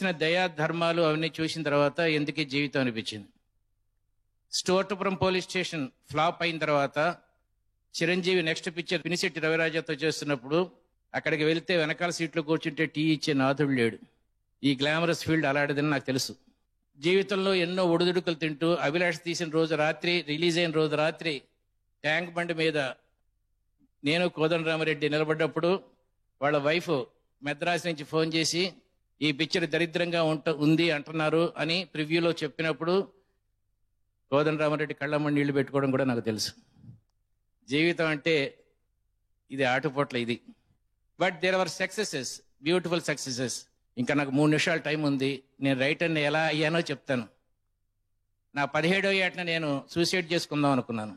చేసిన దయా ధర్మాలు అవన్నీ చూసిన తర్వాత ఎందుకు జీవితం అనిపించింది. స్టోర్టపురం పోలీస్ స్టేషన్ ఫ్లాప్ అయిన తర్వాత చిరంజీవి నెక్స్ట్ పిక్చర్ పినిశెట్టి రవిరాజాతో చేస్తున్నప్పుడు అక్కడికి వెళ్తే వెనకాల సీట్లో కూర్చుంటే టీ ఇచ్చే నాథుడు లేడు. ఈ గ్లామరస్ ఫీల్డ్ అలాంటిదని నాకు తెలుసు. జీవితంలో ఎన్నో ఒడిదుడుకులు తింటూ అభిలాష్ తీసిన రోజు రాత్రి, రిలీజ్ అయిన రోజు రాత్రి ట్యాంక్ బండి మీద నేను కోదండరామరెడ్డి నిలబడ్డప్పుడు వాళ్ళ వైఫ్ మెద్రాస్ నుంచి ఫోన్ చేసి ఈ పిక్చర్ దరిద్రంగా ఉంది అంటున్నారు అని ప్రివ్యూలో చెప్పినప్పుడు కోదండరామరెడ్డి కళ్ళమ్మ నీళ్లు పెట్టుకోవడం కూడా నాకు తెలుసు. జీవితం అంటే ఇది ఆటుపోట్ల ఇది. But there are successes, beautiful successes. ఇంకా నాకు 3 నిమిషాల టైం ఉంది. నేను రైటర్ని ఎలా అయ్యానో చెప్తాను. నా 17వ ఏటన నేను సూసైడ్ చేసుకుందాం అనుకున్నాను.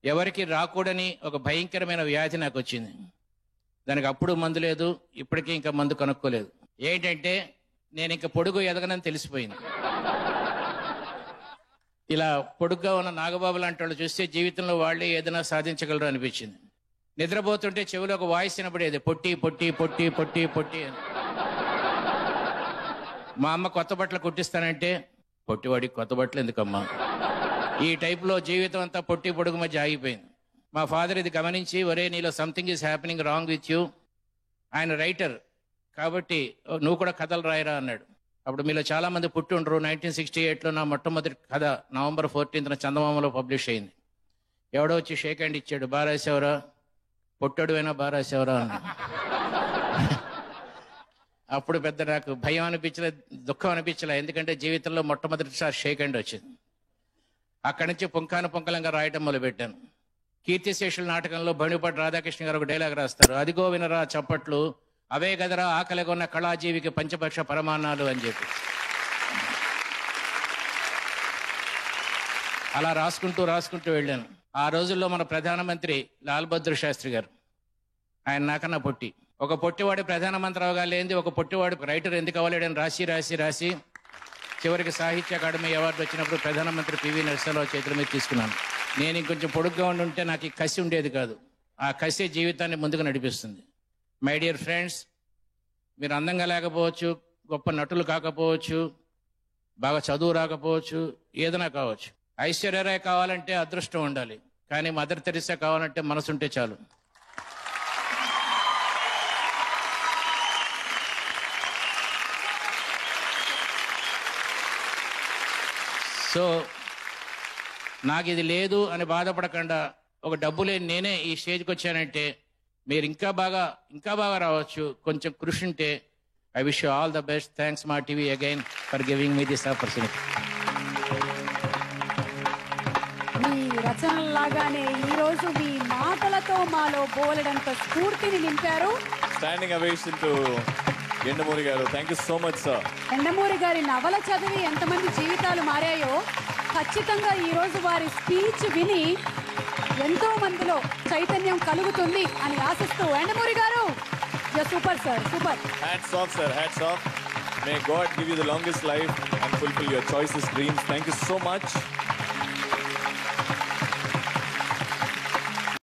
ఎవరికి రాకూడని ఒక భయంకరమైన వ్యాధి నాకు వచ్చింది. దానికి అప్పుడు మందు లేదు, ఇప్పటికీ ఇంకా మందు కనుక్కోలేదు. ఏంటంటే నేను ఇంకా పొడుగు ఎదగనని తెలిసిపోయింది. ఇలా పొడుగ్గా ఉన్న నాగబాబు లాంటి వాళ్ళు చూస్తే జీవితంలో వాళ్ళే ఏదైనా సాధించగలరు అనిపించింది. నిద్రపోతుంటే చెవిలో ఒక వాయిస్ వినపడేది, పొట్టి పొట్టి పొట్టి పొట్టి పొట్టి అని. మా అమ్మ కొత్త బట్టలు కుట్టిస్తానంటే పొట్టివాడికి కొత్త బట్టలు ఎందుకమ్మా. ఈ టైప్లో జీవితం అంతా పొట్టి పొడుగు మధ్య ఆగిపోయింది. మా ఫాదర్ ఇది గమనించి, ఒరే నీలో something is happening wrong with you, ఆయన రైటర్ కాబట్టి నువ్వు కూడా కథలు రాయరా అన్నాడు. అప్పుడు మీలో చాలా మంది పుట్టి ఉండరు. 1968లో నా మొట్టమొదటి కథ నవంబర్ 14న చందమామలో పబ్లిష్ అయింది. ఎవడో వచ్చి షేక్ హ్యాండ్ ఇచ్చాడు, బాగా రాసేవరా, పొట్టడు అయినా బాగా రాసేవరా అన్నాడు. అప్పుడు పెద్ద నాకు భయం అనిపించలే, దుఃఖం అనిపించలే, ఎందుకంటే జీవితంలో మొట్టమొదటిసారి షేక్ హ్యాండ్ వచ్చింది. అక్కడి నుంచి పుంఖానుపుంఖలంగా రాయటం మొదలుపెట్టాను. కీర్తిశేషుల నాటకంలో భణిపాటి రాధాకృష్ణ గారు ఒక డైలాగ్ రాస్తారు, అదిగో వినరా చప్పట్లు, అవే గదరా ఆకలిగొన్న కళాజీవికి పంచపక్ష పరమాన్నాలు అని చెప్పి. అలా రాసుకుంటూ వెళ్ళాను. ఆ రోజుల్లో మన ప్రధానమంత్రి లాల్ బహదూర్ శాస్త్రి గారు, ఆయన నాకన్నా పొట్టి. ఒక పొట్టివాడి ప్రధానమంత్రి అవగాలేంది ఒక పొట్టివాడి రైటర్ ఎందుకు అవ్వలేడని రాసి చివరికి సాహిత్య అకాడమీ అవార్డు వచ్చినప్పుడు ప్రధానమంత్రి పివి నరసింహరావు చేతుల మీద తీసుకున్నాను. నేను ఇంకొంచెం పొడుగ్గా ఉంటే నాకు ఈ కసి ఉండేది కాదు. ఆ కసి జీవితాన్ని ముందుకు నడిపిస్తుంది. మై డియర్ ఫ్రెండ్స్, మీరు అందంగా లేకపోవచ్చు, గొప్ప నటులు కాకపోవచ్చు, బాగా చదువు రాకపోవచ్చు, ఏదైనా కావచ్చు. ఐశ్వర్యరాయ్ కావాలంటే అదృష్టం ఉండాలి, కానీ మదర్ తెరిసా కావాలంటే మనసుంటే చాలు. సో నాకు ఇది లేదు అని బాధపడకుండా, ఒక డబ్బు లేని నేనే ఈ స్టేజ్కి వచ్చానంటే మీరు ఇంకా బాగా రావచ్చు. కొంచెం కృషి ఉంటే. I wish you all the best. Thanks Maa TV again for giving me this opportunity. మీ రచనలాగానే ఈరోజు మీ మాటలతో మాలో బోలెడంత స్ఫూర్తిని నింపారు. స్టాండింగ్ అవేషన్ టు ఎండమూరి గారు. Thank you so much sir. Yandamuri గారి నవల చదివి ఎంతమంది జీవితాలు మారాయో, ఖచ్చితంగా ఈరోజు వారి స్పీచ్ విని ఎంతో మందిలో చైతన్యం కలుగుతుంది అని ఆశిస్తూ, ఎండమూరి గారు super sir, super. Hats off sir, hats off. May God give you the longest life and fulfil your choices, dreams. Thank you so much.